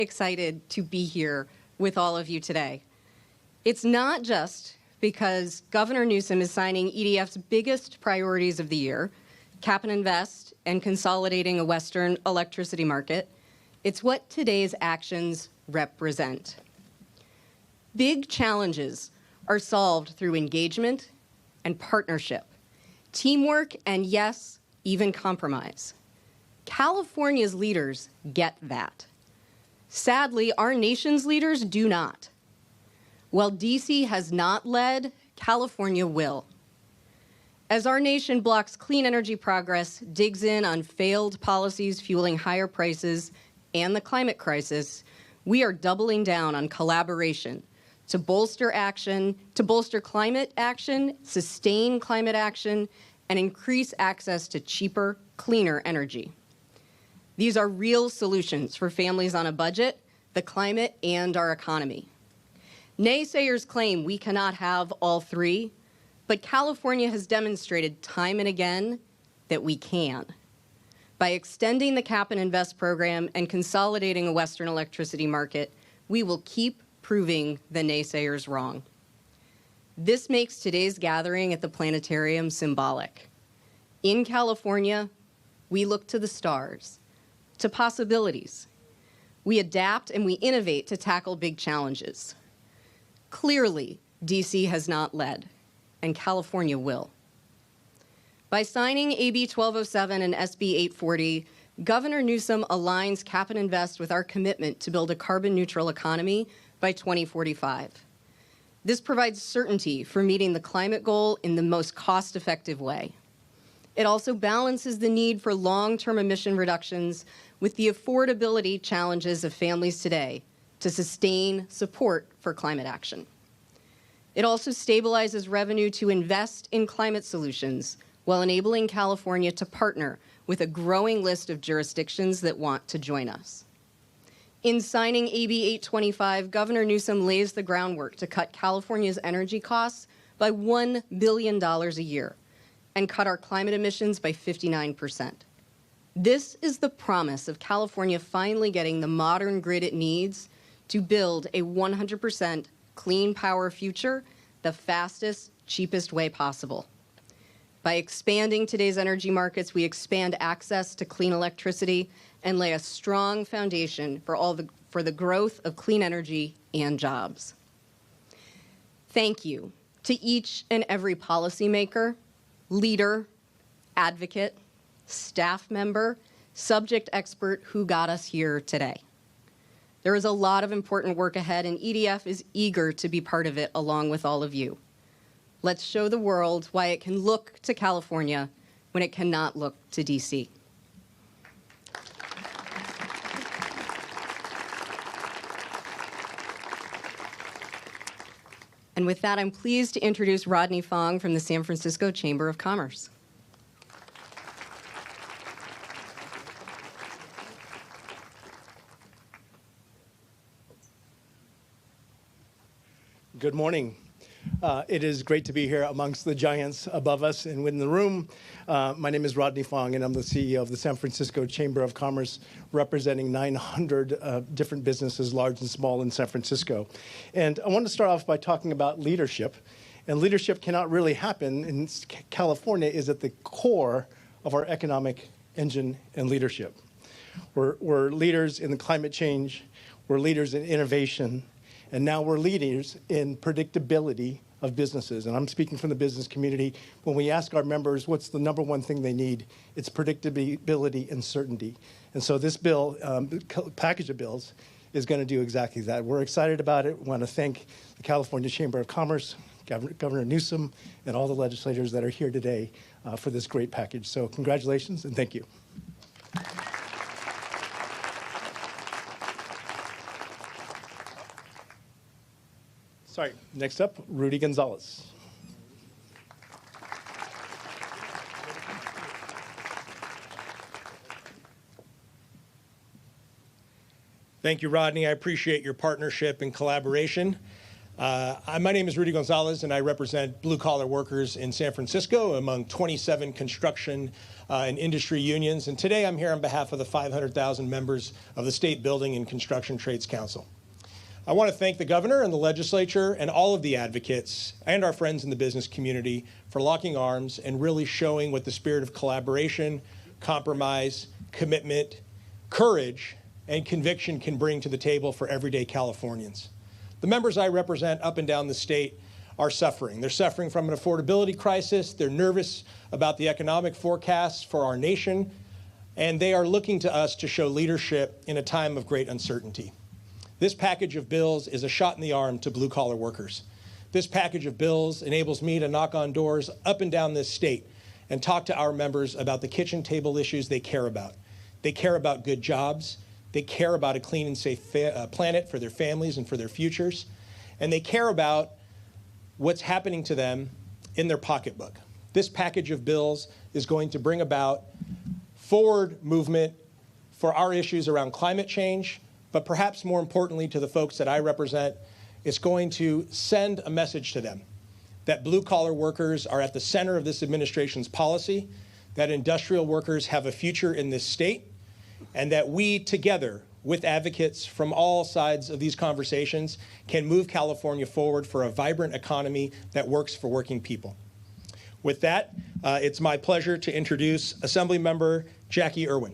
excited to be here with all of you today. It's not just because Governor Newsom is signing EDF's biggest priorities of the year, cap and invest and consolidating a Western electricity market. It's what today's actions represent. Big challenges are solved through engagement and partnership, teamwork, and yes, even compromise. California's leaders get that. Sadly, our nation's leaders do not. While DC has not led, California will. As our nation blocks clean energy progress, digs in on failed policies fueling higher prices and the climate crisis, we are doubling down on collaboration to bolster climate action, sustain climate action, and increase access to cheaper, cleaner energy. These are real solutions for families on a budget, the climate, and our economy. Naysayers claim we cannot have all three, but California has demonstrated time and again that we can. By extending the cap and invest program and consolidating a Western electricity market, we will keep proving the naysayers wrong. This makes today's gathering at the planetarium symbolic. In California, we look to the stars, to possibilities. We adapt and we innovate to tackle big challenges. Clearly, DC has not led, and California will. By signing AB 1207 and SB 840, Governor Newsom aligns cap and invest with our commitment to build a carbon-neutral economy by 2045. This provides certainty for meeting the climate goal in the most cost-effective way. It also balances the need for long-term emission reductions with the affordability challenges of families today to sustain support for climate action. It also stabilizes revenue to invest in climate solutions while enabling California to partner with a growing list of jurisdictions that want to join us. In signing AB 825, Governor Newsom lays the groundwork to cut California's energy costs by $1 billion a year and cut our climate emissions by 59%. This is the promise of California finally getting the modern grid it needs to build a 100% clean power future the fastest, cheapest way possible. By expanding today's energy markets, we expand access to clean electricity and lay a strong foundation for the growth of clean energy and jobs. Thank you to each and every policymaker, leader, advocate, staff member, subject expert who got us here today. There is a lot of important work ahead, and EDF is eager to be part of it along with all of you. Let's show the world why it can look to California when it cannot look to DC. And with that, I'm pleased to introduce Rodney Fong from the San Francisco Chamber of Commerce. Good morning. It is great to be here amongst the giants above us and within the room. My name is Rodney Fong, and I'm the CEO of the San Francisco Chamber of Commerce, representing 900 different businesses, large and small, in San Francisco. And I want to start off by talking about leadership. And leadership cannot really happen, and California is at the core of our economic engine and leadership. We're leaders in the climate change, we're leaders in innovation, and now we're leaders in predictability of businesses. And I'm speaking from the business community. When we ask our members what's the number one thing they need, it's predictability and certainty. And so this bill, package of bills, is going to do exactly that. We're excited about it. We want to thank the California Chamber of Commerce, Governor Newsom, and all the legislators that are here today for this great package. So congratulations and thank you. Sorry, next up, Rudy Gonzalez. Thank you, Rodney. I appreciate your partnership and collaboration. My name is Rudy Gonzalez, and I represent blue-collar workers in San Francisco among 27 construction and industry unions. And today I'm here on behalf of the 500,000 members of the State Building and Construction Trades Council. I want to thank the governor and the legislature and all of the advocates and our friends in the business community for locking arms and really showing what the spirit of collaboration, compromise, commitment, courage, and conviction can bring to the table for everyday Californians. The members I represent up and down the state are suffering. They're suffering from an affordability crisis. They're nervous about the economic forecasts for our nation, and they are looking to us to show leadership in a time of great uncertainty. This package of bills is a shot in the arm to blue-collar workers. This package of bills enables me to knock on doors up and down this state and talk to our members about the kitchen table issues they care about. They care about good jobs. They care about a clean and safe planet for their families and for their futures. And they care about what's happening to them in their pocketbook. This package of bills is going to bring about forward movement for our issues around climate change, but perhaps more importantly to the folks that I represent, it's going to send a message to them that blue-collar workers are at the center of this administration's policy, that industrial workers have a future in this state, and that we together, with advocates from all sides of these conversations, can move California forward for a vibrant economy that works for working people. With that, it's my pleasure to introduce Assemblymember Jackie Irwin.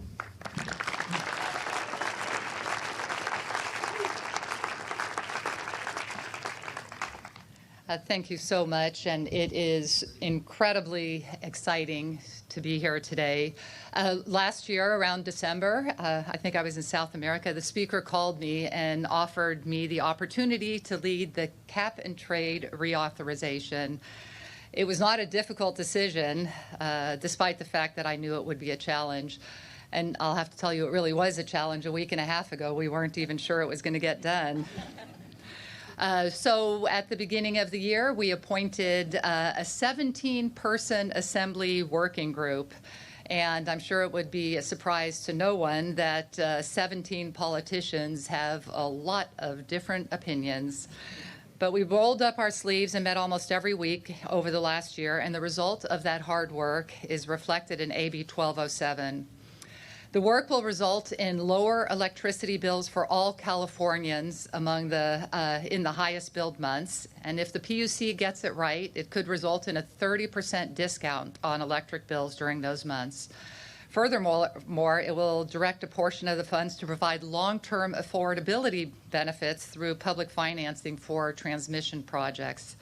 Thank you so much, and it is incredibly exciting to be here today. Last year, around December, I think I was in South America, the speaker called me and offered me the opportunity to lead the cap and trade reauthorization. It was not a difficult decision, despite the fact that I knew it would be a challenge. And I'll have to tell you, it really was a challenge. A week and a half ago, we weren't even sure it was going to get done. So at the beginning of the year, we appointed a 17-person assembly working group. And I'm sure it would be a surprise to no one that 17 politicians have a lot of different opinions. But we rolled up our sleeves and met almost every week over the last year, and the result of that hard work is reflected in AB 1207. The work will result in lower electricity bills for all Californians among in the highest billed months. And if the PUC gets it right, it could result in a 30% discount on electric bills during those months. Furthermore, it will direct a portion of the funds to provide long-term affordability benefits through public financing for transmission projects.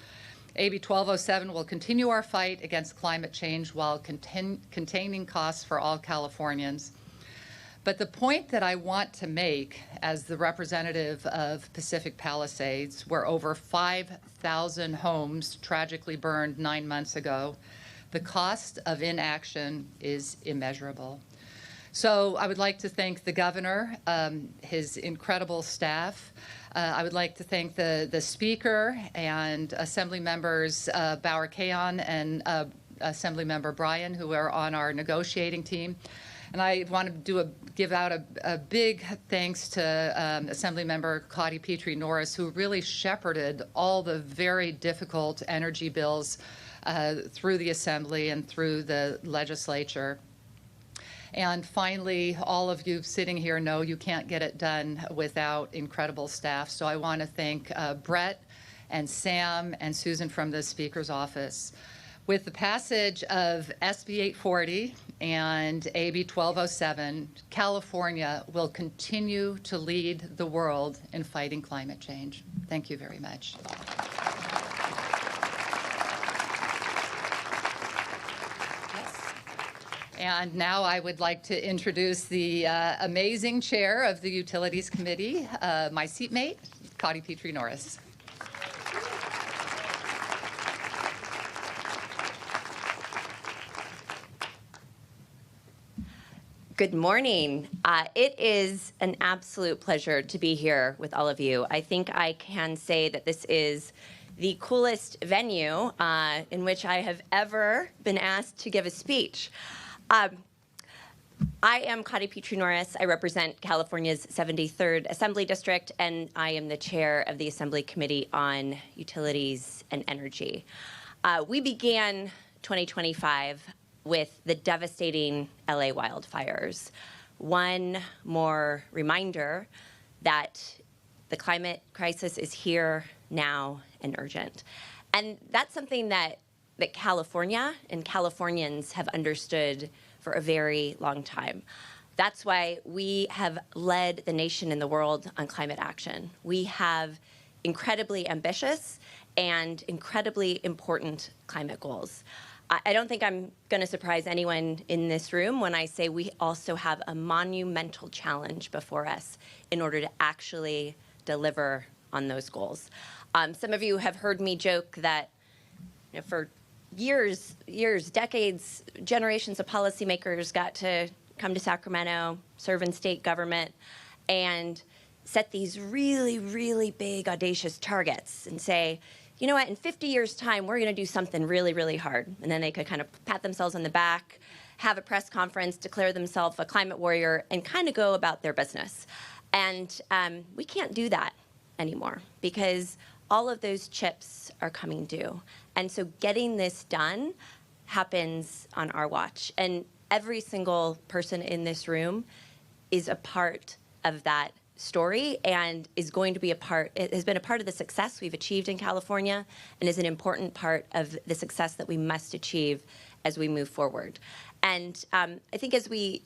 AB 1207 will continue our fight against climate change while containing costs for all Californians. But the point that I want to make as the representative of Pacific Palisades, where over 5,000 homes tragically burned 9 months ago, the cost of inaction is immeasurable. So I would like to thank the governor, his incredible staff. I would like to thank the speaker and Assembly members Bauer-Kayan and Assembly member Bryan, who are on our negotiating team. And I want to give out a big thanks to Assemblymember Cotty Petrie-Norris, who really shepherded all the very difficult energy bills through the Assembly and through the legislature. And finally, all of you sitting here know you can't get it done without incredible staff. So I want to thank Brett and Sam and Susan from the Speaker's office. With the passage of SB 840 and AB 1207, California will continue to lead the world in fighting climate change. Thank you very much. And now I would like to introduce the amazing chair of the Utilities Committee, my seatmate, Cotty Petrie-Norris. Good morning. It is an absolute pleasure to be here with all of you. I think I can say that this is the coolest venue in which I have ever been asked to give a speech. I am Connie Petrie-Norris. I represent California's 73rd Assembly District, and I am the chair of the Assembly Committee on Utilities and Energy. We began 2025 with the devastating LA wildfires. One more reminder that the climate crisis is here, now, and urgent. And that's something that California and Californians have understood for a very long time. That's why we have led the nation and the world on climate action. We have incredibly ambitious and incredibly important climate goals. I don't think I'm going to surprise anyone in this room when I say we also have a monumental challenge before us in order to actually deliver on those goals. Some of you have heard me joke that for years, decades, generations of policymakers got to come to Sacramento, serve in state government, and set these really, really big, audacious targets and say, you know what, in 50 years' time, we're going to do something really, really hard. And then they could kind of pat themselves on the back, have a press conference, declare themselves a climate warrior, and kind of go about their business. And we can't do that anymore because all of those chips are coming due. And so getting this done happens on our watch. And every single person in this room is a part of that story and is going to be it has been a part of the success we've achieved in California and is an important part of the success that we must achieve as we move forward. And I think as we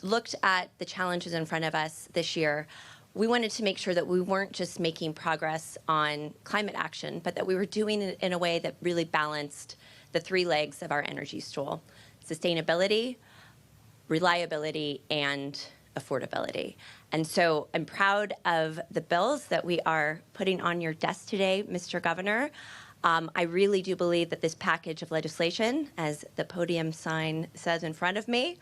looked at the challenges in front of us this year, we wanted to make sure that we weren't just making progress on climate action, but that we were doing it in a way that really balanced the three legs of our energy stool: sustainability, reliability, and affordability. And so I'm proud of the bills that we are putting on your desk today, Mr. Governor. I really do believe that this package of legislation, as the podium sign says in front of me,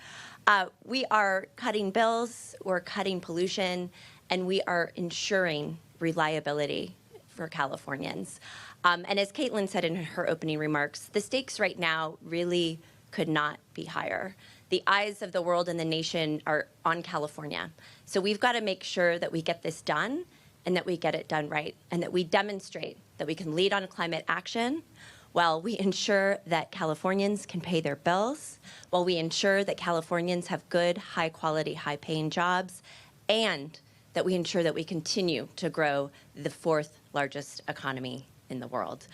we are cutting bills, we're cutting pollution, and we are ensuring reliability for Californians. And as Caitlin said in her opening remarks, the stakes right now really could not be higher. The eyes of the world and the nation are on California. So we've got to make sure that we get this done and that we get it done right, and that we demonstrate that we can lead on climate action while we ensure that Californians can pay their bills, while we ensure that Californians have good, high-quality, high-paying jobs, and that we ensure that we continue to grow the fourth largest economy in the world.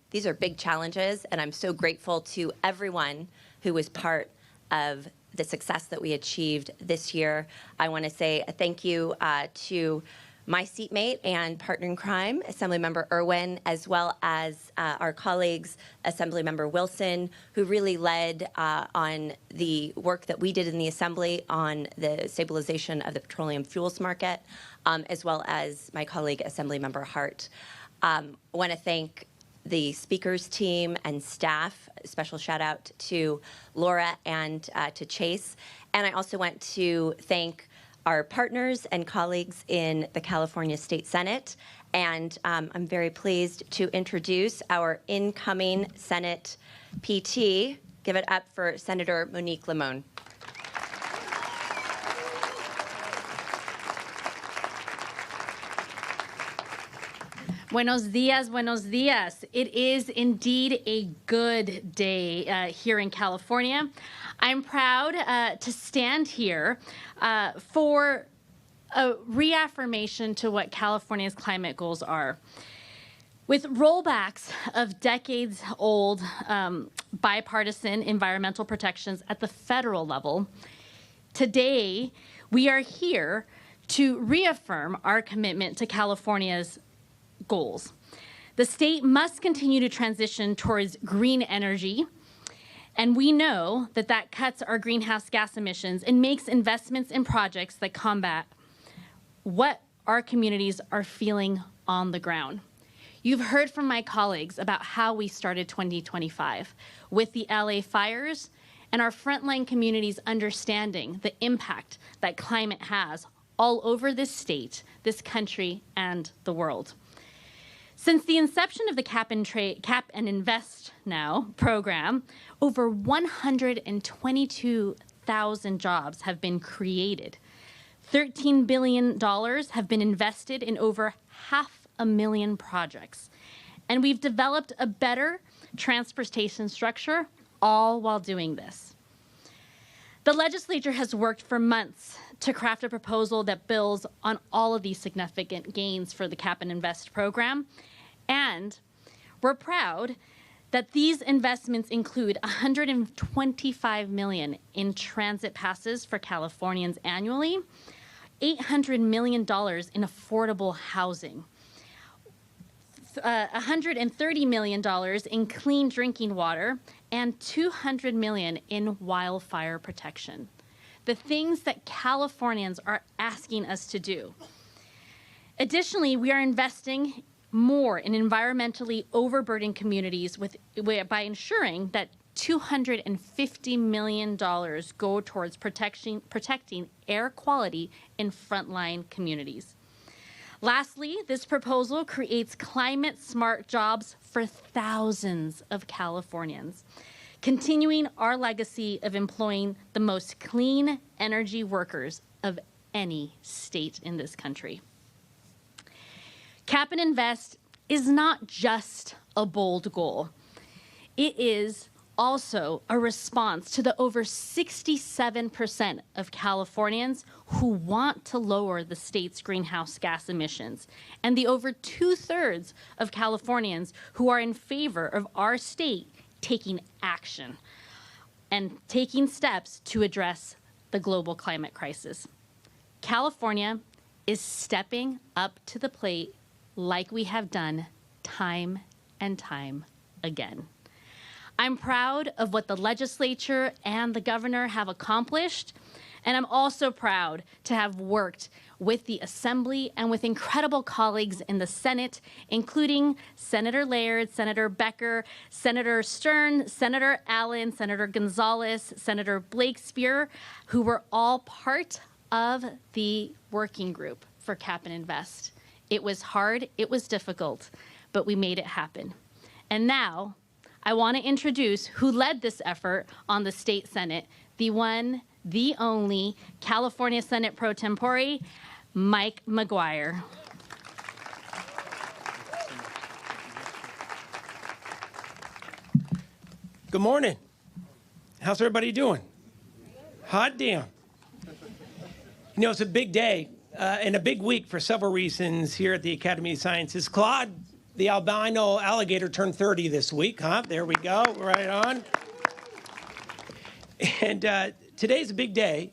These are big challenges, and I'm so grateful to everyone who was part of the success that we achieved this year. I want to say a thank you to my seatmate and partner in crime, Assemblymember Irwin, as well as our colleagues, Assemblymember Wilson, who really led on the work that we did in the Assembly on the stabilization of the petroleum fuels market, as well as my colleague, Assemblymember Hart. I want to thank the speakers team and staff. A special shout out to Laura and to Chase. And I also want to thank our partners and colleagues in the California State Senate. And I'm very pleased to introduce our incoming Senate PT. Give it up for Senator Monique Limon. Buenos dias, buenos dias. It is indeed a good day here in California. I'm proud to stand here for a reaffirmation to what California's climate goals are. With rollbacks of decades-old bipartisan environmental protections at the federal level, today we are here to reaffirm our commitment to California's goals. The state must continue to transition towards green energy, and we know that that cuts our greenhouse gas emissions and makes investments in projects that combat what our communities are feeling on the ground. You've heard from my colleagues about how we started 2025 with the LA fires and our frontline communities understanding the impact that climate has all over this state, this country, and the world. Since the inception of the Cap and Invest Now program, over 122 100,000 jobs have been created. $13 billion have been invested in over 500,000 projects. And we've developed a better transportation structure, all while doing this. The legislature has worked for months to craft a proposal that builds on all of these significant gains for the Cap and Invest program. And we're proud that these investments include $125 million in transit passes for Californians annually, $800 million in affordable housing, $130 million in clean drinking water, and $200 million in wildfire protection. The things that Californians are asking us to do. Additionally, we are investing more in environmentally overburdened communities by ensuring that $250 million go towards protecting air quality in frontline communities. Lastly, this proposal creates climate-smart jobs for thousands of Californians, continuing our legacy of employing the most clean energy workers of any state in this country. Cap and Invest is not just a bold goal. It is also a response to the over 67% of Californians who want to lower the state's greenhouse gas emissions, and the over 2/3 of Californians who are in favor of our state taking action and taking steps to address the global climate crisis. California is stepping up to the plate like we have done time and time again. I'm proud of what the legislature and the governor have accomplished, and I'm also proud to have worked with the Assembly and with incredible colleagues in the Senate, including Senator Laird, Senator Becker, Senator Stern, Senator Allen, Senator Gonzalez, Senator Blakespear, who were all part of the working group for Cap and Invest. It was hard, it was difficult, but we made it happen. And now, I want to introduce who led this effort on the state Senate, the one, the only California Senate Pro Tempore, Mike McGuire. Good morning. How's everybody doing? Hot damn. You know, it's a big day and a big week for several reasons here at the Academy of Sciences. Claude, the albino alligator, turned 30 this week, huh? There we go, right on. And today's a big day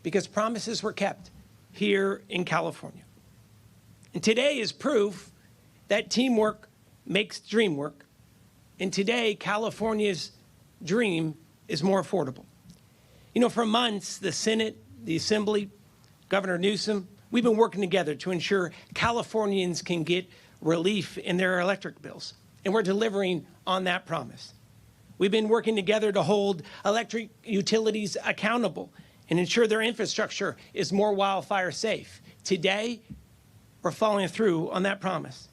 because promises were kept here in California. And today is proof that teamwork makes dream work. And today, California's dream is more affordable. You know, for months, the Senate, the Assembly, Governor Newsom, we've been working together to ensure Californians can get relief in their electric bills, and we're delivering on that promise. We've been working together to hold electric utilities accountable and ensure their infrastructure is more wildfire safe. Today, we're following through on that promise.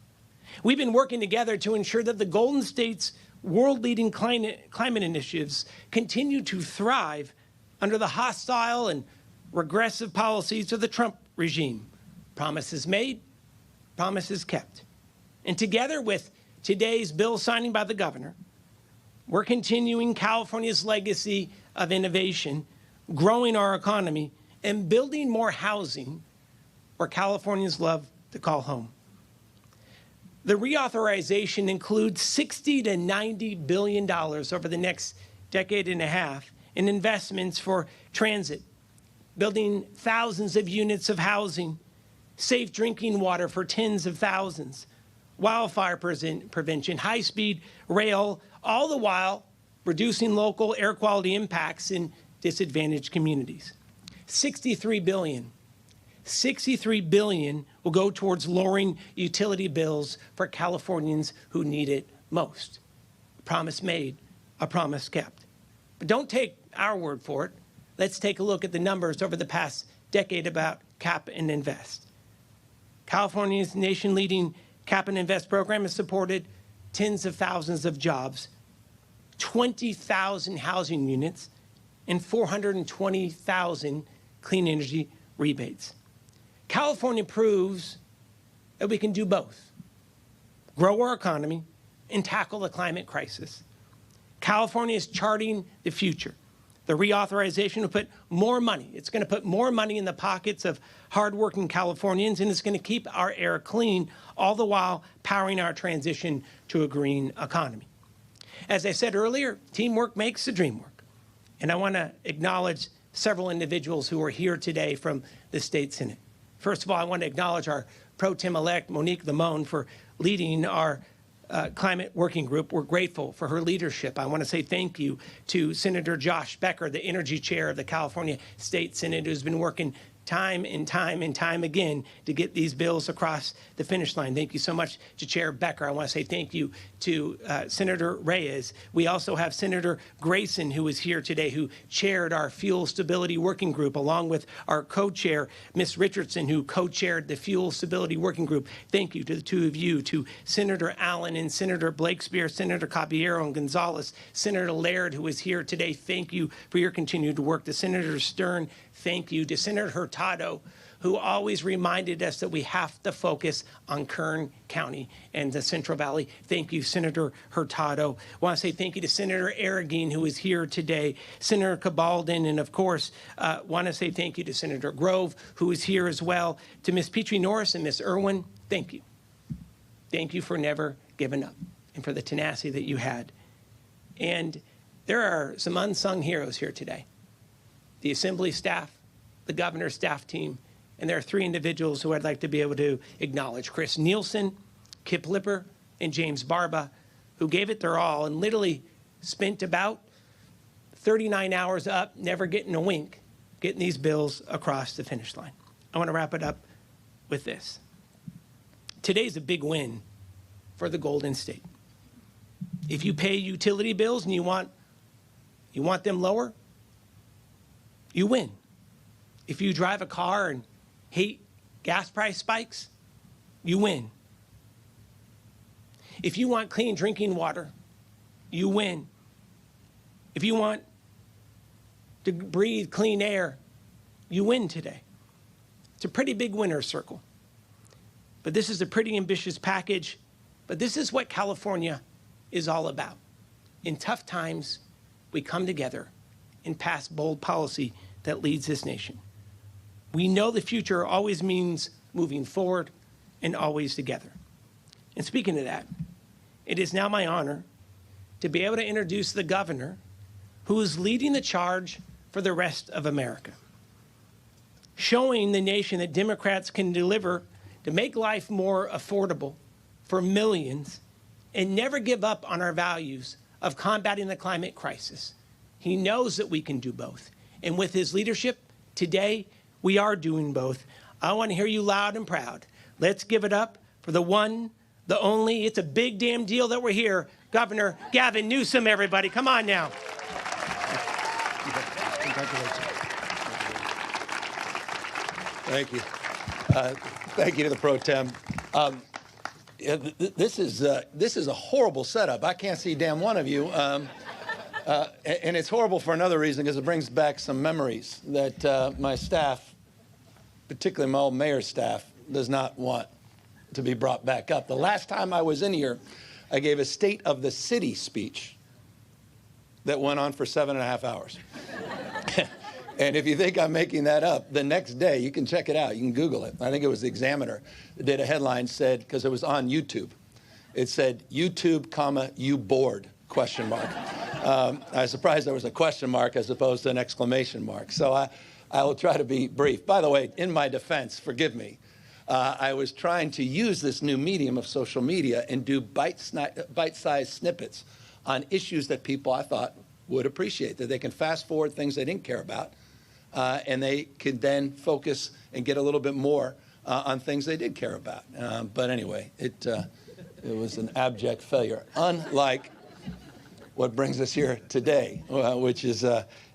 We've been working together to ensure that the Golden State's world-leading climate initiatives continue to thrive under the hostile and regressive policies of the Trump regime. Promises made, promises kept. And together with today's bill signing by the governor, we're continuing California's legacy of innovation, growing our economy, and building more housing where Californians love to call home. The reauthorization includes $60 to $90 billion over the next decade and a half in investments for transit, building thousands of units of housing, safe drinking water for tens of thousands, wildfire prevention, high-speed rail, all the while reducing local air quality impacts in disadvantaged communities. $63 billion will go towards lowering utility bills for Californians who need it most. A promise made, a promise kept. But don't take our word for it. Let's take a look at the numbers over the past decade about Cap and Invest. California's nation-leading Cap and Invest program has supported tens of thousands of jobs, 20,000 housing units, and 420,000 clean energy rebates. California proves that we can do both, grow our economy and tackle the climate crisis. California is charting the future. The reauthorization will put more money. It's going to put more money in the pockets of hardworking Californians, and it's going to keep our air clean, all the while powering our transition to a green economy. As I said earlier, teamwork makes the dream work. And I want to acknowledge several individuals who are here today from the state Senate. First of all, I want to acknowledge our pro tem-elect, Monique Limon, for leading our climate working group. We're grateful for her leadership. I want to say thank you to Senator Josh Becker, the energy chair of the California State Senate, who's been working time and time again to get these bills across the finish line. Thank you so much to Chair Becker. I want to say thank you to Senator Reyes. We also have Senator Grayson, who is here today, who chaired our Fuel Stability Working Group, along with our co-chair, Ms. Richardson, who co-chaired the Fuel Stability Working Group. Thank you to the two of you, to Senator Allen and Senator Blakespear, Senator Caballero and Gonzalez, Senator Laird, who is here today. Thank you for your continued work. To Senator Stern, thank you. To Senator Hurtado, who always reminded us that we have to focus on Kern County and the Central Valley. Thank you, Senator Hurtado. I want to say thank you to Senator Arreguín, who is here today, Senator Cabaldon, and of course, want to say thank you to Senator Grove, who is here as well. To Ms. Petrie Norris and Ms. Irwin, thank you. Thank you for never giving up and for the tenacity that you had. And there are some unsung heroes here today. The Assembly staff, the Governor's staff team, and there are three individuals who I'd like to be able to acknowledge: Chris Nielsen, Kip Lipper, and James Barba, who gave it their all and literally spent about 39 hours up, never getting a wink, getting these bills across the finish line. I want to wrap it up with this. Today's a big win for the Golden State. If you pay utility bills and you want them lower, you win. If you drive a car and hate gas price spikes, you win. If you want clean drinking water, you win. If you want to breathe clean air, you win today. It's a pretty big winner's circle. But this is a pretty ambitious package, but this is what California is all about. In tough times, we come together and pass bold policy that leads this nation. We know the future always means moving forward and always together. And speaking of that, it is now my honor to be able to introduce the governor who is leading the charge for the rest of America, showing the nation that Democrats can deliver to make life more affordable for millions and never give up on our values of combating the climate crisis. He knows that we can do both. And with his leadership, today, we are doing both. I want to hear you loud and proud. Let's give it up for the one, the only. It's a big damn deal that we're here. Governor Gavin Newsom, everybody. Come on now. Congratulations. Thank you. Thank you to the pro tem. This is a horrible setup. I can't see damn one of you. And it's horrible for another reason, because it brings back some memories that my staff, particularly my old mayor's staff, does not want to be brought back up. The last time I was in here, I gave a State of the City speech that went on for 7.5 hours. And if you think I'm making that up, the next day, you can check it out. You can Google it. I think it was the Examiner that did a headline, said, because it was on YouTube, it said, YouTube, comma, you bored, question mark. I was surprised there was a question mark as opposed to an exclamation mark. So I will try to be brief. By the way, in my defense, forgive me, I was trying to use this new medium of social media and do bite-sized snippets on issues that people, I thought, would appreciate, that they can fast forward things they didn't care about, and they could then focus and get a little bit more on things they did care about. But anyway, it was an abject failure, unlike what brings us here today, which is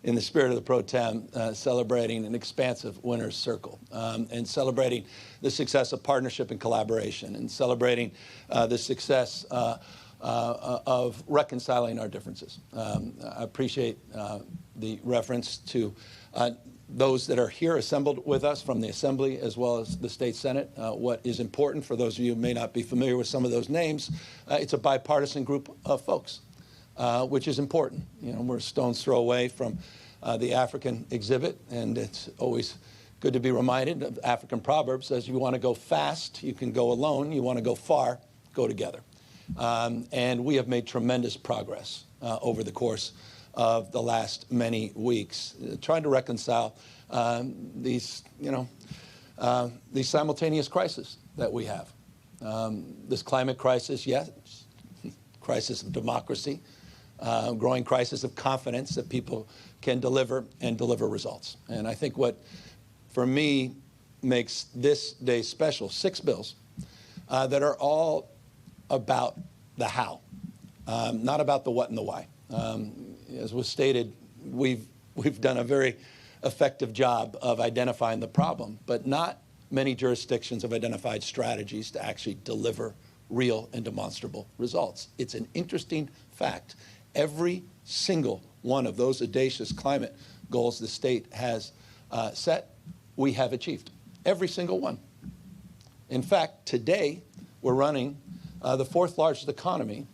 in the spirit of the pro tem, celebrating an expansive winner's circle, and celebrating the success of partnership and collaboration, and celebrating the success of reconciling our differences. I appreciate the reference to those that are here assembled with us from the Assembly as well as the State Senate. What is important for those of you who may not be familiar with some of those names, it's a bipartisan group of folks, which is important. You know, we're a stone's throw away from the African exhibit, and it's always good to be reminded of African proverbs. Says, you want to go fast, you can go alone. You want to go far, go together. And we have made tremendous progress over the course of the last many weeks, trying to reconcile these simultaneous crises that we have. This climate crisis, yes, crisis of democracy, growing crisis of confidence that people can deliver and deliver results. And I think what, for me, makes this day special, 6 bills that are all about the how, not about the what and the why. As was stated, we've done a very effective job of identifying the problem, but not many jurisdictions have identified strategies to actually deliver real and demonstrable results. It's an interesting fact. Every single one of those audacious climate goals the state has set, we have achieved. Every single one. In fact, today, we're running the 4th largest economy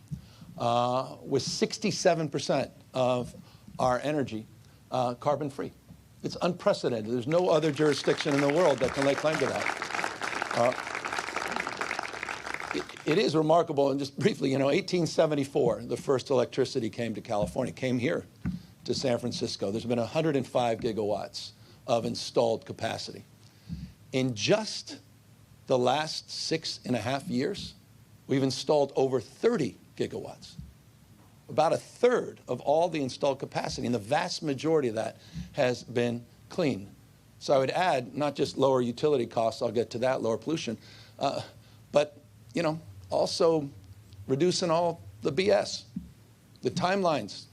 with 67% of our energy carbon-free. It's unprecedented. There's no other jurisdiction in the world that can lay claim to that. It is remarkable, and just briefly, 1874, the first electricity came to California, came here to San Francisco. There's been 105 gigawatts of installed capacity. In just the last 6.5 years, we've installed over 30 gigawatts. About 1/3 of all the installed capacity, and the vast majority of that has been clean. So I would add, not just lower utility costs, I'll get to that, lower pollution, but also reducing all the BS, the timelines.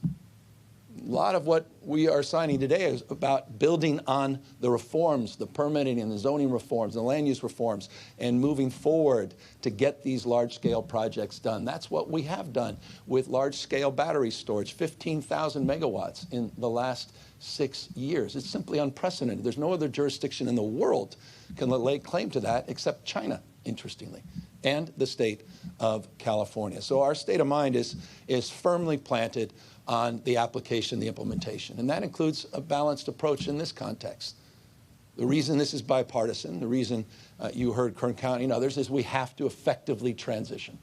A lot of what we are signing today is about building on the reforms, the permitting and the zoning reforms, the land use reforms, and moving forward to get these large-scale projects done. That's what we have done with large-scale battery storage, 15,000 megawatts in the last 6 years. It's simply unprecedented. There's no other jurisdiction in the world can lay claim to that except China, interestingly, and the state of California. So our state of mind is firmly planted on the application, the implementation. And that includes a balanced approach in this context. The reason this is bipartisan, the reason you heard Kern County and others, is we have to effectively transition.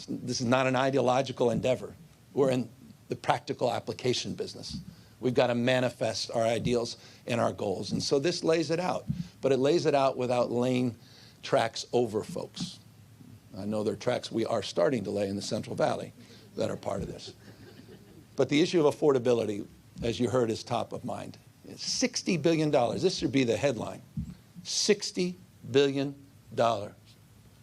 This is not an ideological endeavor. We're in the practical application business. We've got to manifest our ideals and our goals. And so this lays it out, but it lays it out without laying tracks over folks. I know there are tracks we are starting to lay in the Central Valley that are part of this. But the issue of affordability, as you heard, is top of mind. It's $60 billion. This should be the headline. $60 billion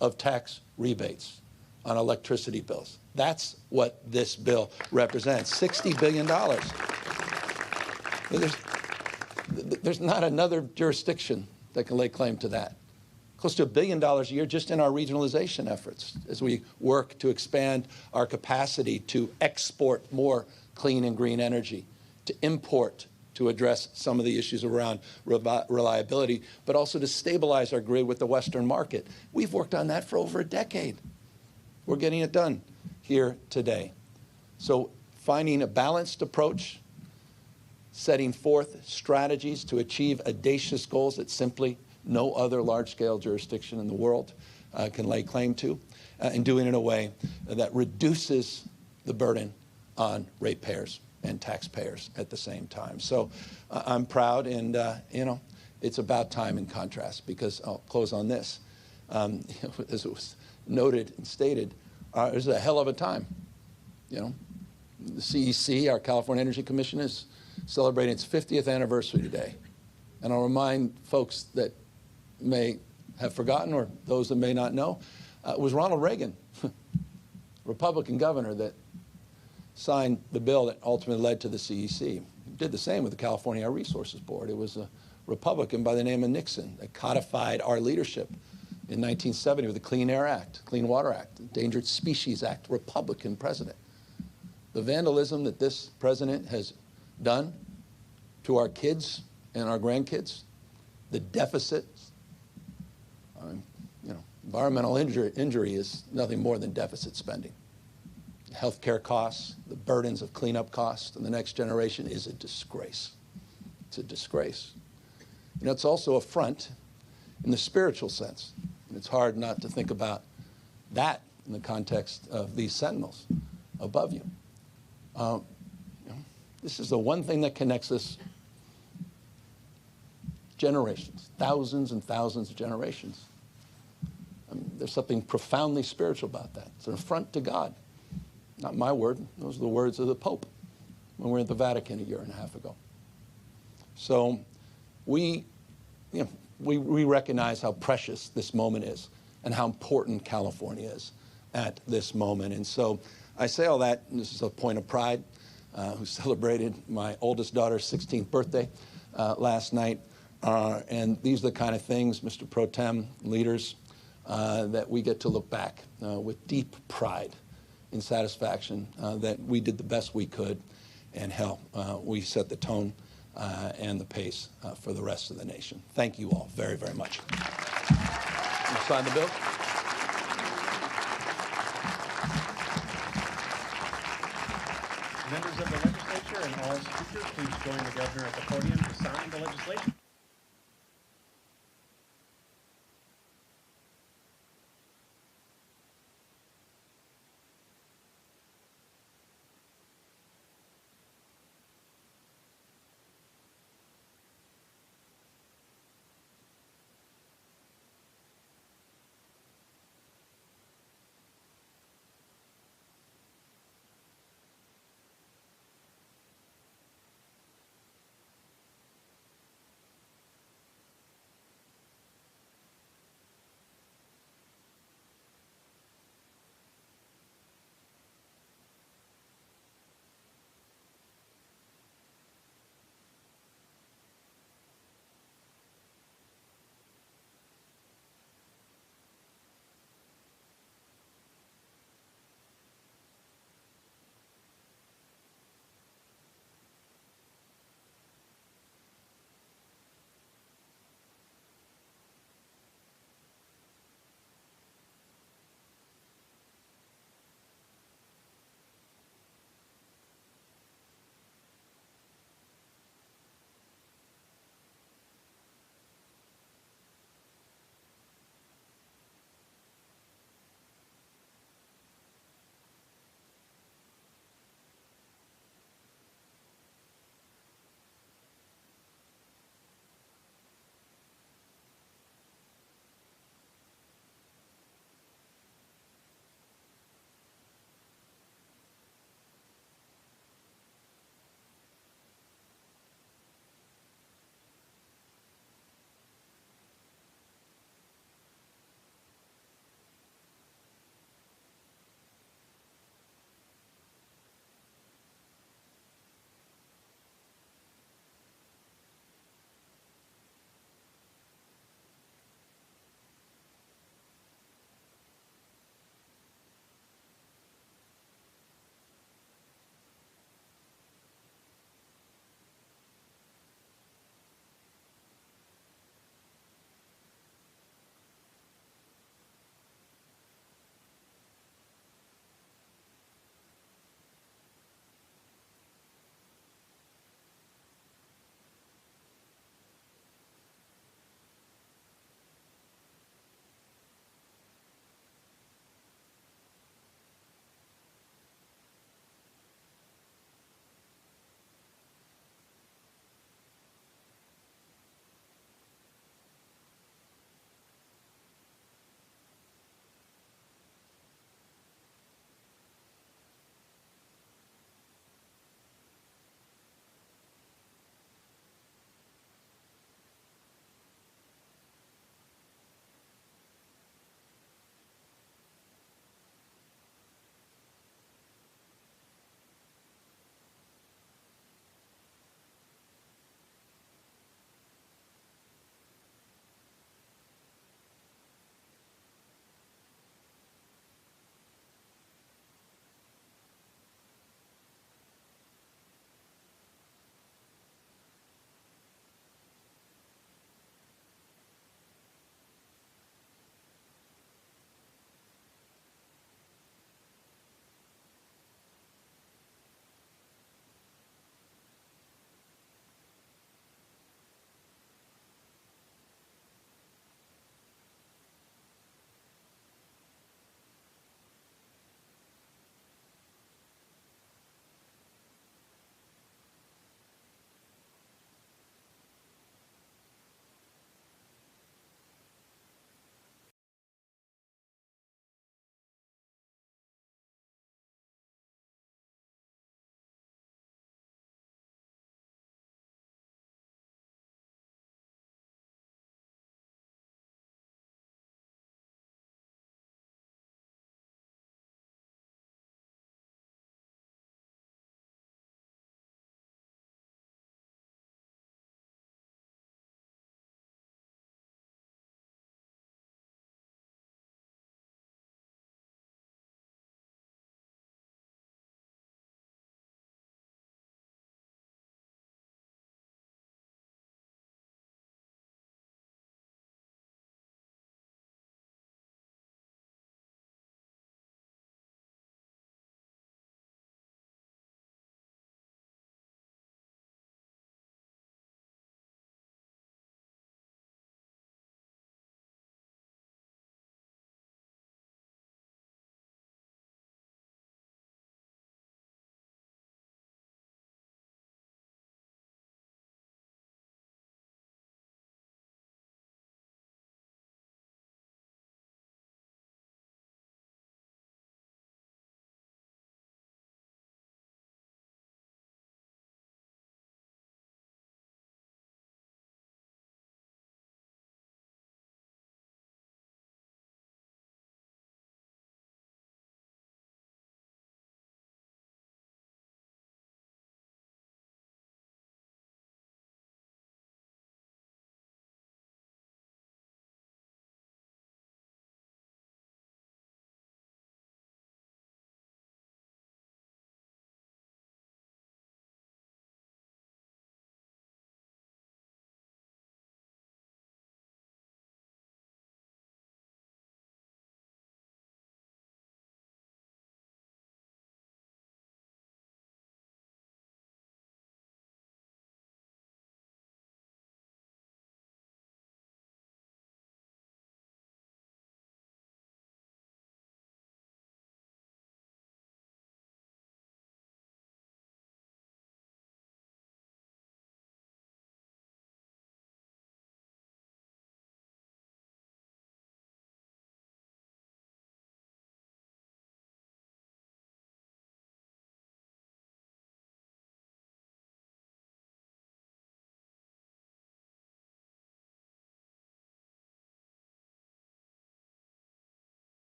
of tax rebates on electricity bills. That's what this bill represents, $60 billion. There's not another jurisdiction that can lay claim to that. Close to $1 billion a year just in our regionalization efforts as we work to expand our capacity to export more clean and green energy, to import to address some of the issues around reliability, but also to stabilize our grid with the Western market. We've worked on that for over a decade. We're getting it done here today. So finding a balanced approach, setting forth strategies to achieve audacious goals that simply no other large-scale jurisdiction in the world can lay claim to, and doing it in a way that reduces the burden on ratepayers and taxpayers at the same time. So I'm proud, and it's about time in contrast, because I'll close on this. As it was noted and stated, it was a hell of a time. The CEC, our California Energy Commission, is celebrating its 50th anniversary today. And I'll remind folks that may have forgotten, or those that may not know, it was Ronald Reagan, Republican governor, that signed the bill that ultimately led to the CEC. He did the same with the California Air Resources Board. It was a Republican by the name of Nixon that codified our leadership in 1970 with the Clean Air Act, Clean Water Act, Endangered Species Act, Republican president. The vandalism that this president has done to our kids and our grandkids, the deficits. Environmental injury is nothing more than deficit spending. Healthcare costs, the burdens of cleanup costs in the next generation is a disgrace. It's a disgrace. It's also a front in the spiritual sense. And it's hard not to think about that in the context of these sentinels above you. This is the one thing that connects us generations, thousands and thousands of generations. There's something profoundly spiritual about that. It's an affront to God. Not my word. Those are the words of the Pope when we were at the Vatican a year and a half ago. So we recognize how precious this moment is and how important California is at this moment. And so I say all that, and this is a point of pride, who celebrated my oldest daughter's 16th birthday last night. And these are the kind of things, Mr. Pro Tem, leaders, that we get to look back with deep pride and satisfaction that we did the best we could, and hell, we set the tone and the pace for the rest of the nation. Thank you all very, very much. You sign the bill? Members of the legislature and all speakers, please join the governor at the podium to sign the legislation.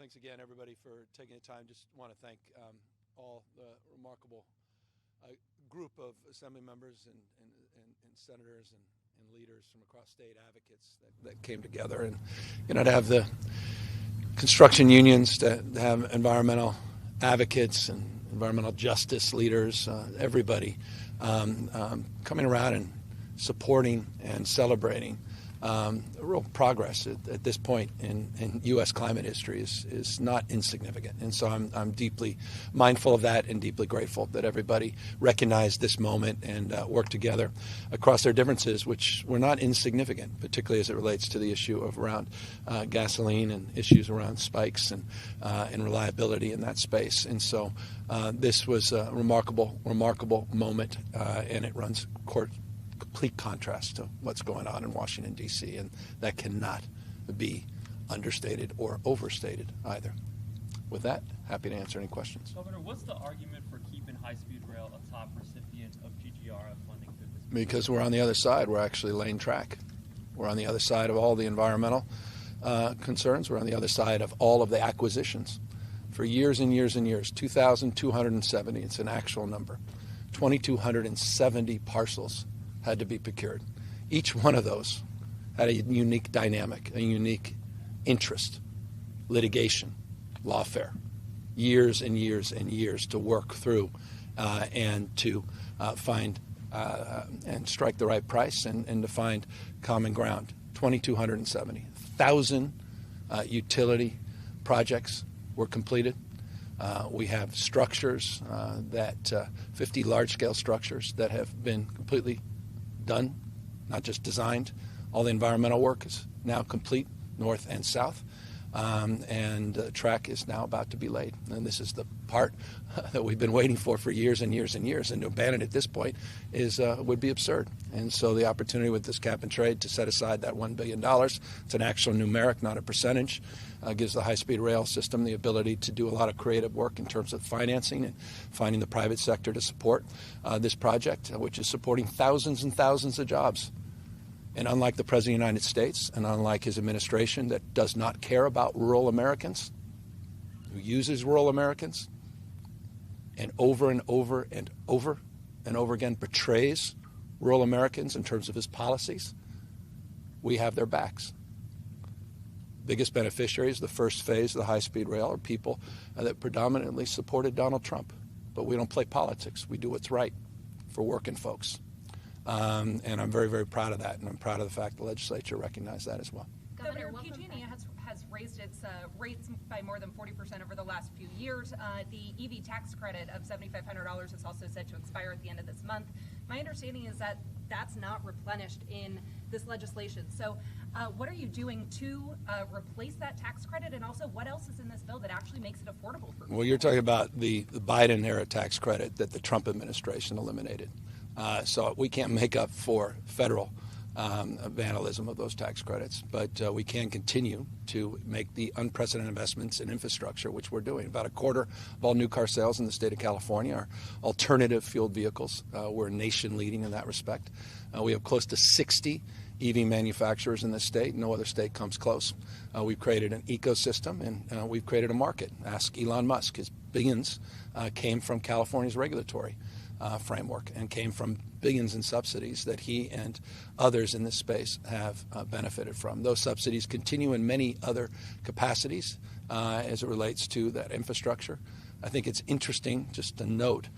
Thanks again, everybody, for taking the time. Just want to thank all the remarkable group of Assembly members and senators and leaders from across state, advocates that came together. And, to have the construction unions, to have environmental advocates and environmental justice leaders, everybody coming around and supporting and celebrating real progress at this point in U.S. climate history is not insignificant. And so I'm deeply mindful of that and deeply grateful that everybody recognized this moment and worked together across their differences, which were not insignificant, particularly as it relates to the issue of around gasoline and issues around spikes and reliability in that space. And so this was a remarkable moment, and it runs complete contrast to what's going on in Washington, D.C., and that cannot be understated or overstated either. With that, happy to answer any questions. Governor, what's the argument for keeping high-speed rail a top recipient of GGRF funding through this? Because we're on the other side. We're actually laying track. We're on the other side of all the environmental concerns. We're on the other side of all of the acquisitions. For years and years and years, 2,270, it's an actual number, 2,270 parcels had to be procured. Each one of those had a unique dynamic, a unique interest, litigation, lawfare, years and years and years to work through and to find and strike the right price and to find common ground. 2,270. 1,000 utility projects were completed. We have structures 50 large-scale structures that have been completely done, not just designed. All the environmental work is now complete, north and south, and the track is now about to be laid. And this is the part that we've been waiting for years and years and years, and to abandon it at this point would be absurd. And so the opportunity with this cap and trade to set aside that $1 billion, it's an actual numeric, not a percentage, gives the high-speed rail system the ability to do a lot of creative work in terms of financing and finding the private sector to support this project, which is supporting thousands and thousands of jobs. And unlike the President of the United States and unlike his administration that does not care about rural Americans, who uses rural Americans and over and over and over and over again betrays rural Americans in terms of his policies, we have their backs. Biggest beneficiaries, the first phase of the high-speed rail, are people that predominantly supported Donald Trump. But we don't play politics. We do what's right for working folks. And I'm very, very proud of that, and I'm proud of the fact the legislature recognized that as well. Governor, PG&E has raised its rates by more than 40% over the last few years. The EV tax credit of $7,500 is also set to expire at the end of this month. My understanding is that that's not replenished in this legislation. So what are you doing to replace that tax credit, and also what else is in this bill that actually makes it affordable for people? Well, you're talking about the Biden-era tax credit that the Trump administration eliminated. So we can't make up for federal vandalism of those tax credits, but we can continue to make the unprecedented investments in infrastructure, which we're doing. About a quarter of all new car sales in the state of California are alternative fueled vehicles. We're nation leading in that respect. We have close to 60 EV manufacturers in the state. No other state comes close. We've created an ecosystem, and we've created a market. Ask Elon Musk. His billions came from California's regulatory framework and came from billions in subsidies that he and others in this space have benefited from. Those subsidies continue in many other capacities as it relates to that infrastructure. I think it's interesting just to note,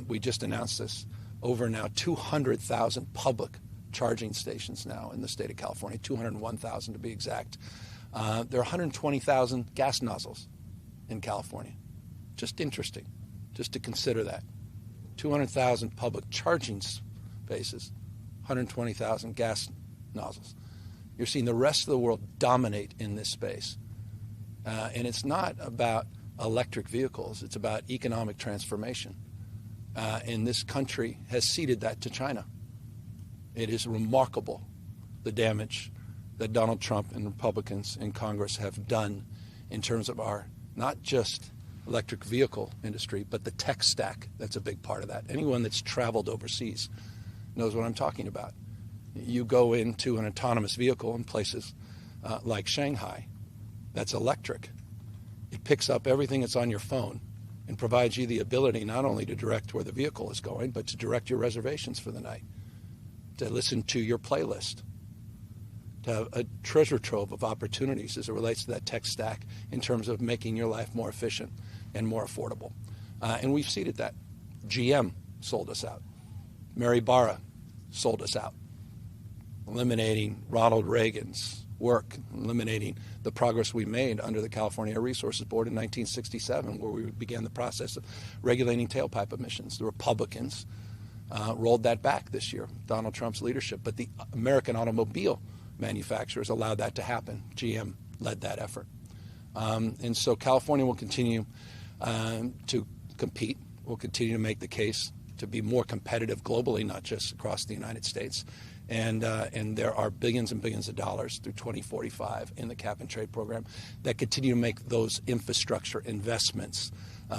we just announced this, over now 200,000 public charging stations now in the state of California, 201,000 to be exact. There are 120,000 gas nozzles in California. Just interesting, just to consider that. 200,000 public charging spaces, 120,000 gas nozzles. You're seeing the rest of the world dominate in this space. And it's not about electric vehicles. It's about economic transformation. And this country has ceded that to China. It is remarkable the damage that Donald Trump and Republicans in Congress have done in terms of our not just electric vehicle industry, but the tech stack. That's a big part of that. Anyone that's traveled overseas knows what I'm talking about. You go into an autonomous vehicle in places like Shanghai that's electric. It picks up everything that's on your phone and provides you the ability not only to direct where the vehicle is going, but to direct your reservations for the night, to listen to your playlist, to have a treasure trove of opportunities as it relates to that tech stack in terms of making your life more efficient and more affordable. And we've seeded that. GM sold us out. Mary Barra sold us out, eliminating Ronald Reagan's work, eliminating the progress we made under the California Air Resources Board in 1967, where we began the process of regulating tailpipe emissions. The Republicans rolled that back this year, Donald Trump's leadership, but the American automobile manufacturers allowed that to happen. GM led that effort. And so California will continue to compete. We'll continue to make the case to be more competitive globally, not just across the United States. And there are billions and billions of dollars through 2045 in the cap and trade program that continue to make those infrastructure investments,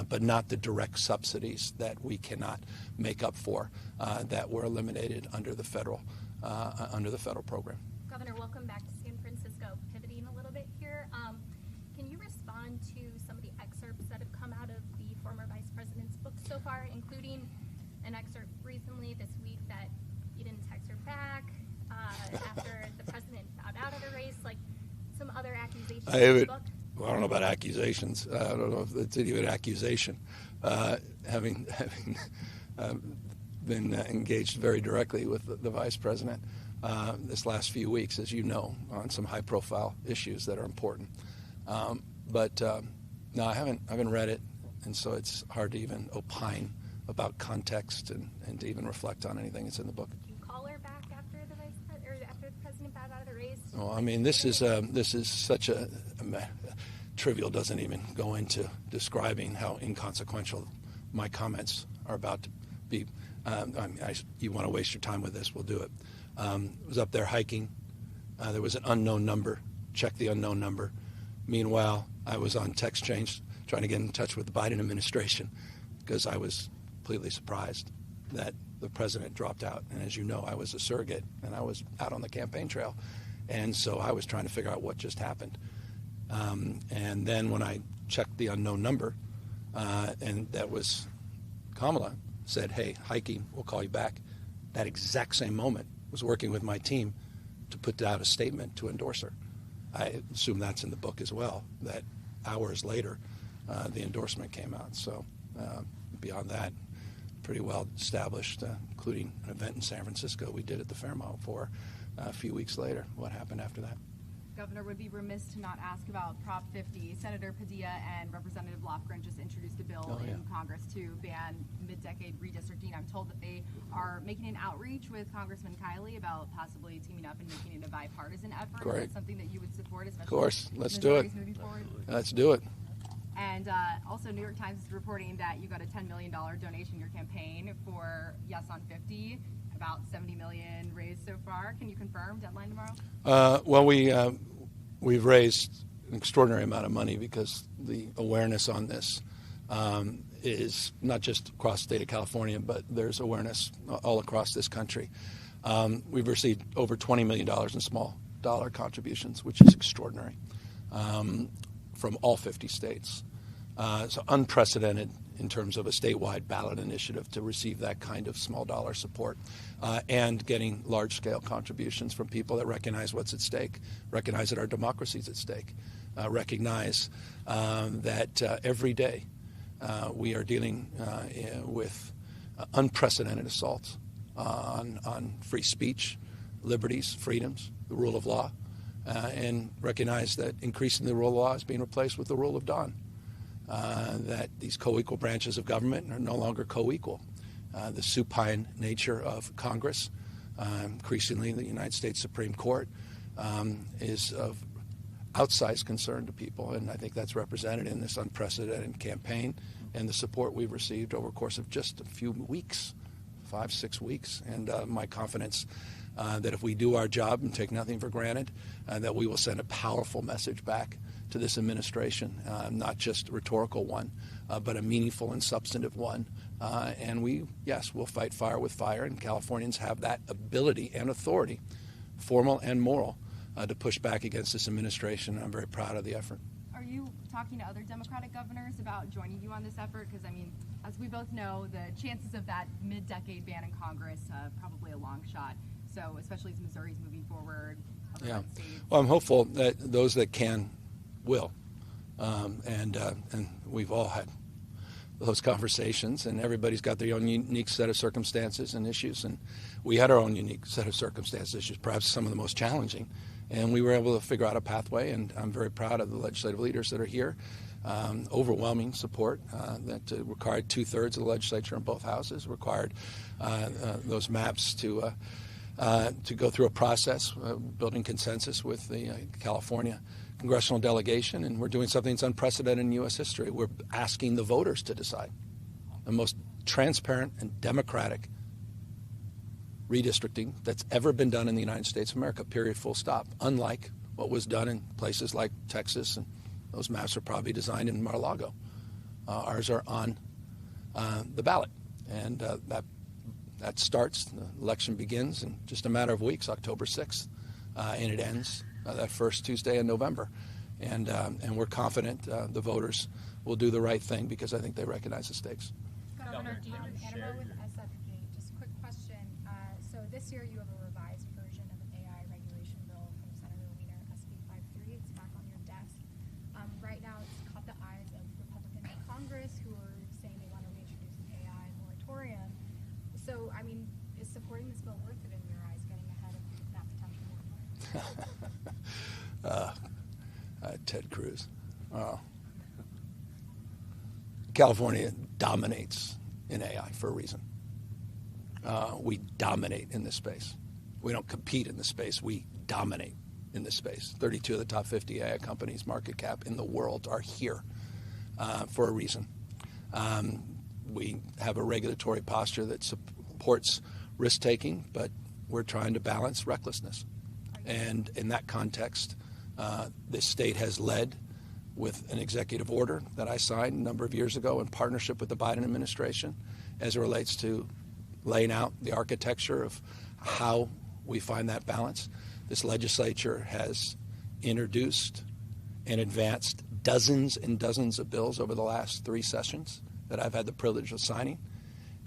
but not the direct subsidies that we cannot make up for that were eliminated under the federal program. Governor, welcome back to San Francisco. Pivoting a little bit here, can you respond to some of the excerpts that have come out of the former vice president's book so far, including an excerpt recently this week that you didn't text her back after the president bowed out of the race, like some other accusations in the book? Well, I don't know about accusations. I don't know if it's even an accusation. Having been engaged very directly with the vice president this last few weeks, as you know, on some high-profile issues that are important. But no, I haven't read it, and so it's hard to even opine about context and to even reflect on anything that's in the book. Did you call her back after the president bowed out of the race? Well, I mean, this is such a trivial. Doesn't even go into describing how inconsequential my comments are about to be. You want to waste your time with this? We'll do it. I was up there hiking. There was an unknown number. Check the unknown number. Meanwhile, I was on text change trying to get in touch with the Biden administration because I was completely surprised that the president dropped out. And as you know, I was a surrogate and I was out on the campaign trail. And so I was trying to figure out what just happened. And then when I checked the unknown number, and that was Kamala, said, hey, hiking, we'll call you back. That exact same moment was working with my team to put out a statement to endorse her. I assume that's in the book as well, that hours later, the endorsement came out. So beyond that, pretty well established, including an event in San Francisco we did at the Fairmont for a few weeks later. What happened after that? Governor, would be remiss to not ask about Prop 50. Senator Padilla and Representative Lofgren just introduced a bill in Congress to ban mid-decade redistricting. I'm told that they are making an outreach with Congressman Kiley about possibly teaming up and making it a bipartisan effort. Great. Is that something that you would support, especially? Of course. Let's do it. Let's do it. And also, New York Times is reporting that you got a $10 million donation in your campaign for Yes on 50. About $70 million raised so far. Can you confirm deadline tomorrow? Well, we've raised an extraordinary amount of money because the awareness on this is not just across the state of California, but there's awareness all across this country. We've received over $20 million in small dollar contributions, which is extraordinary, from all 50 states. So unprecedented in terms of a statewide ballot initiative to receive that kind of small dollar support, and getting large-scale contributions from people that recognize what's at stake, recognize that our democracy is at stake, recognize that every day we are dealing with unprecedented assaults on free speech, liberties, freedoms, the rule of law, and recognize that increasingly the rule of law is being replaced with the rule of dawn. That these co-equal branches of government are no longer co-equal. The supine nature of Congress, increasingly the United States Supreme Court, is of outsized concern to people, and I think that's represented in this unprecedented campaign and the support we've received over the course of just a few weeks, 5-6 weeks, and my confidence that if we do our job and take nothing for granted, that we will send a powerful message back to this administration, not just a rhetorical one, but a meaningful and substantive one. And we'll fight fire with fire, and Californians have that ability and authority, formal and moral, to push back against this administration. I'm very proud of the effort. Are you talking to other Democratic governors about joining you on this effort? Because, I mean, as we both know, the chances of that mid-decade ban in Congress, probably a long shot. So, especially as Missouri's moving forward, other red states. Well, I'm hopeful that those that can will. And we've all had those conversations, and everybody's got their own unique set of circumstances and issues. And we had our own unique set of circumstances, issues, perhaps some of the most challenging. And we were able to figure out a pathway, and I'm very proud of the legislative leaders that are here. Overwhelming support that required 2/3 of the legislature in both houses, required those maps to go through a process, building consensus with the California congressional delegation, and we're doing something that's unprecedented in U.S. history. We're asking the voters to decide. The most transparent and democratic redistricting that's ever been done in the United States of America, period, full stop. Unlike what was done in places like Texas, and those maps are probably designed in Mar-a-Lago. Ours are on the ballot, and that starts, the election begins in just a matter of weeks, October 6th, and it ends that first Tuesday in November. And we're confident the voters will do the right thing because I think they recognize the stakes. Governor, do you Annabelle with SFG? Just a quick question. So this year you have a revised version of an AI regulation bill from Senator Wiener, SB 53. It's back on your desk. Right now it's caught the eyes of Republicans in Congress who are saying they want to reintroduce an AI moratorium. So, I mean, is supporting this bill worth it in your eyes, getting ahead of that potential moratorium? Ted Cruz. California dominates in AI for a reason. We dominate in this space. We don't compete in this space. We dominate in this space. 32 of the top 50 AI companies, market cap in the world, are here for a reason. We have a regulatory posture that supports risk-taking, but we're trying to balance recklessness. And in that context, this state has led with an executive order that I signed a number of years ago in partnership with the Biden administration as it relates to laying out the architecture of how we find that balance. This legislature has introduced and advanced dozens and dozens of bills over the last 3 sessions that I've had the privilege of signing.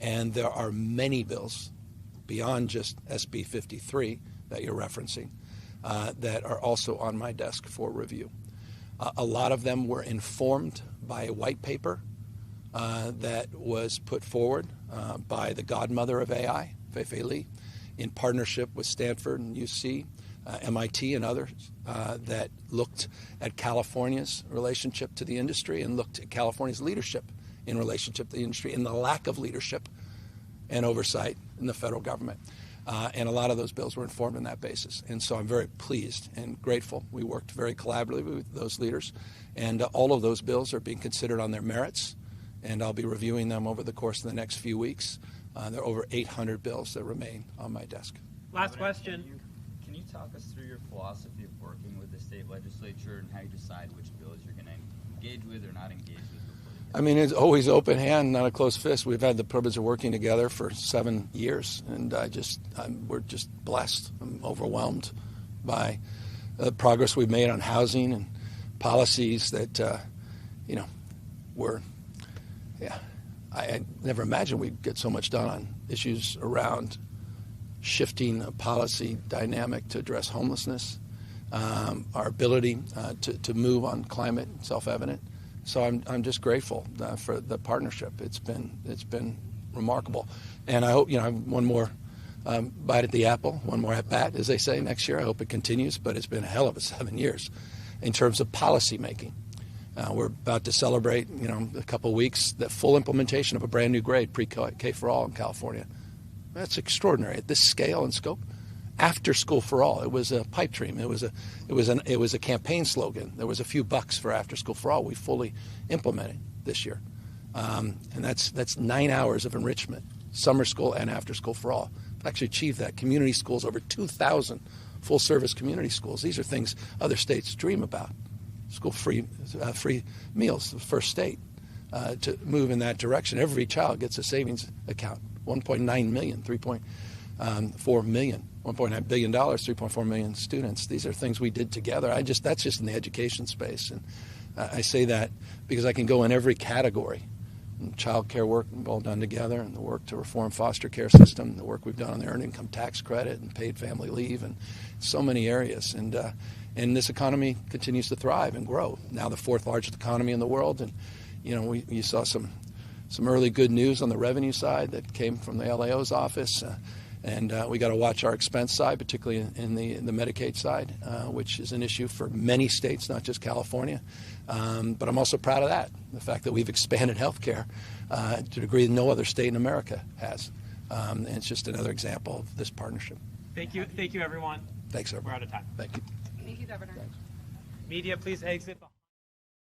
And there are many bills beyond just SB 53 that you're referencing that are also on my desk for review. A lot of them were informed by a white paper that was put forward by the godmother of AI, Fei-Fei Li, in partnership with Stanford and UC, MIT and others that looked at California's relationship to the industry and looked at California's leadership in relationship to the industry and the lack of leadership and oversight in the federal government. And a lot of those bills were informed on that basis. And so I'm very pleased and grateful. We worked very collaboratively with those leaders. And all of those bills are being considered on their merits. And I'll be reviewing them over the course of the next few weeks. There are over 800 bills that remain on my desk. Last question. Can you talk us through your philosophy of working with the state legislature and how you decide which bills you're going to engage with or not engage with? I mean, it's always open hand, not a closed fist. We've had the privilege of working together for 7 years, and we're just blessed. I'm overwhelmed by the progress we've made on housing and policies that, I never imagined we'd get so much done on issues around shifting a policy dynamic to address homelessness, our ability to move on climate, self-evident. So I'm just grateful for the partnership. It's been remarkable, and I hope I have one more bite at the apple, one more at bat, as they say, next year. I hope it continues, but it's been a hell of a 7 years in terms of policy making. We're about to celebrate, a couple of weeks, the full implementation of a brand new grade, pre-K for all in California. That's extraordinary at this scale and scope. After school for all. It was a pipe dream. It was a campaign slogan. There was a few bucks for after school for all. We fully implemented this year, and that's 9 hours of enrichment, summer school and after school for all. We've actually achieved that. Community schools, over 2,000 full service community schools. These are things other states dream about. School free meals, the first state to move in that direction. Every child gets a savings account. 1.9 million, 3.4 million. $1.9 billion, 3.4 million students. These are things we did together. That's just in the education space. And I say that because I can go in every category. Child care work we've all done together, and the work to reform foster care system, the work we've done on the earned income tax credit and paid family leave, and so many areas. And this economy continues to thrive and grow. Now the fourth largest economy in the world, and you saw some early good news on the revenue side that came from the LAO's office. And we got to watch our expense side, particularly in the Medicaid side, which is an issue for many states, not just California. But I'm also proud of that, the fact that we've expanded health care to a degree that no other state in America has. And it's just another example of this partnership. Thank you, everyone. Thanks, everyone. We're out of time. Thank you. Thank you, Governor. Media, please exit.